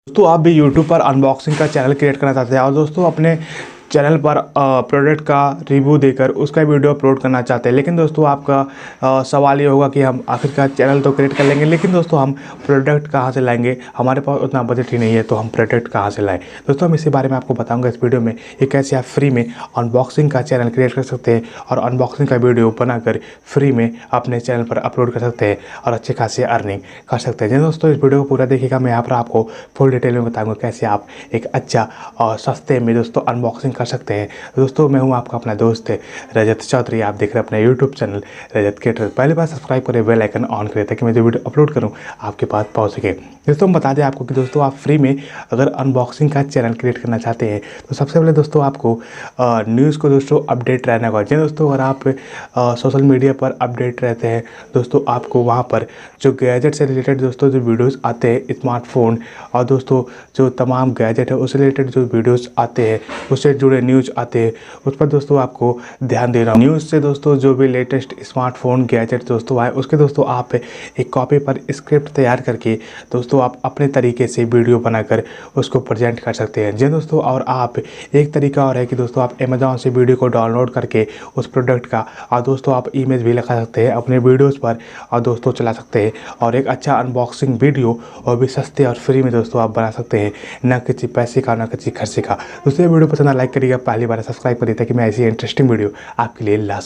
दोस्तों आप भी यूट्यूब पर अनबॉक्सिंग का चैनल क्रिएट करना चाहते हैं और दोस्तों अपने चैनल पर प्रोडक्ट का रिव्यू देकर उसका वीडियो अपलोड करना चाहते हैं, लेकिन दोस्तों आपका सवाल ये होगा कि हम आखिरकार चैनल तो क्रिएट कर लेंगे, लेकिन दोस्तों हम प्रोडक्ट कहाँ से लाएंगे, हमारे पास उतना बजट ही नहीं है, तो हम प्रोडक्ट कहाँ से लाएं। दोस्तों हम इसी बारे में आपको बताऊंगा इस वीडियो में, ये कैसे आप फ्री में अनबॉक्सिंग का चैनल क्रिएट कर सकते हैं और अनबॉक्सिंग का वीडियो बनाकर फ्री में अपने चैनल पर अपलोड कर सकते हैं और अच्छे खासी अर्निंग कर सकते हैं। दोस्तों इस वीडियो को पूरा देखिएगा, मैं यहाँ पर आपको फुल डिटेल में बताऊँगा कैसे आप एक अच्छा और सस्ते में दोस्तों अनबॉक्सिंग कर सकते हैं। दोस्तों मैं हूं आपका अपना दोस्त रजत चौधरी, आप देख रहे हैं अपना यूट्यूब चैनल रजत क्रिएटर। पहली बार सब्सक्राइब करें, बेल आइकन ऑन करें ताकि मैं जो वीडियो अपलोड करूं आपके पास पहुंच सके। दोस्तों हम बता दें आपको कि दोस्तों आप फ्री में अगर अनबॉक्सिंग का चैनल क्रिएट करना चाहते हैं तो सबसे पहले दोस्तों आपको न्यूज़ को दोस्तों अपडेट रहना होगा। जी दोस्तों अगर आप सोशल मीडिया पर अपडेट रहते हैं दोस्तों, आपको वहाँ पर जो गैजेट से रिलेटेड दोस्तों जो वीडियोज़ आते हैं, स्मार्टफोन और दोस्तों जो तमाम गैजेट है उससे रिलेटेड जो वीडियोज़ आते हैं, उससे जुड़े न्यूज़ आते हैं, उस पर दोस्तों आपको ध्यान देना। न्यूज़ से दोस्तों जो भी लेटेस्ट स्मार्टफोन गैजेट दोस्तों आए उसके दोस्तों आप एक कॉपी पर स्क्रिप्ट तैयार करके दोस्तों आप अपने तरीके से वीडियो बनाकर उसको प्रेजेंट कर सकते हैं। जी दोस्तों और आप एक तरीका और है कि दोस्तों आप अमेज़ॉन से वीडियो को डाउनलोड करके उस प्रोडक्ट का और दोस्तों आप इमेज भी लगा सकते हैं अपने वीडियोज़ पर और दोस्तों चला सकते हैं और एक अच्छा अनबॉक्सिंग वीडियो और भी सस्ते और फ्री में दोस्तों आप बना सकते हैं, ना किसी पैसे का ना किसी खर्चे का। दोस्तों वीडियो पसंद आ लाइक करिएगा, पहली बार सब्सक्राइब करिए ताकि मैं ऐसी इंटरेस्टिंग वीडियो आपके लिए ला सकूँ।